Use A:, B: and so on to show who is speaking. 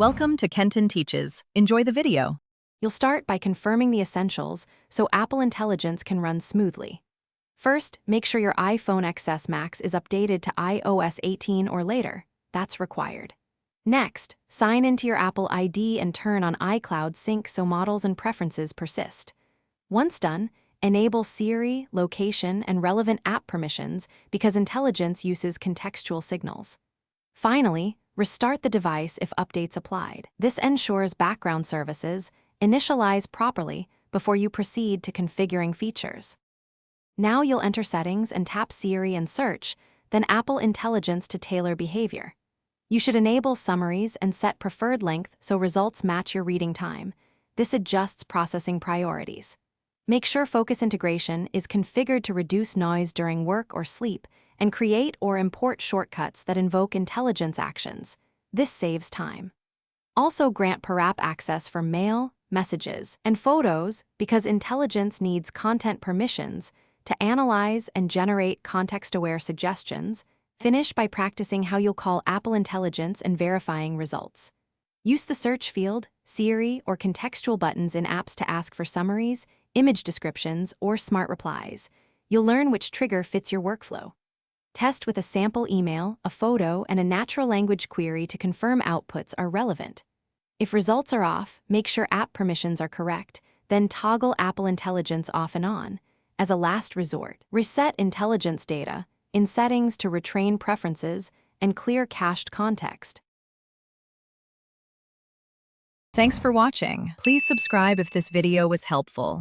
A: Welcome to Kenton Teaches. Enjoy the video.
B: You'll start by confirming the essentials so Apple Intelligence can run smoothly. First, make sure your iPhone XS Max is updated to iOS 18 or later. That's required. Next, sign into your Apple ID and turn on iCloud Sync so models and preferences persist. Once done, enable Siri, location, and relevant app permissions because Intelligence uses contextual signals. Finally, restart the device if updates applied. This ensures background services initialize properly before you proceed to configuring features. Now you'll enter settings and tap Siri and search, then Apple Intelligence to tailor behavior. You should enable summaries and set preferred length so results match your reading time. This adjusts processing priorities. Make sure focus integration is configured to reduce noise during work or sleep and create or import shortcuts that invoke intelligence actions. This saves time. Also grant per app access for mail, messages, and photos because Intelligence needs content permissions to analyze and generate context-aware suggestions. Finish by practicing how you'll call Apple Intelligence and verifying results. Use the search field, Siri, or contextual buttons in apps to ask for summaries, image descriptions, or smart replies. You'll learn which trigger fits your workflow. Test with a sample email, a photo, and a natural language query to confirm outputs are relevant. If results are off, make sure app permissions are correct, then toggle Apple Intelligence off and on. As a last resort, reset Intelligence data in settings to retrain preferences and clear cached context.
A: Thanks for watching. Please subscribe if this video was helpful.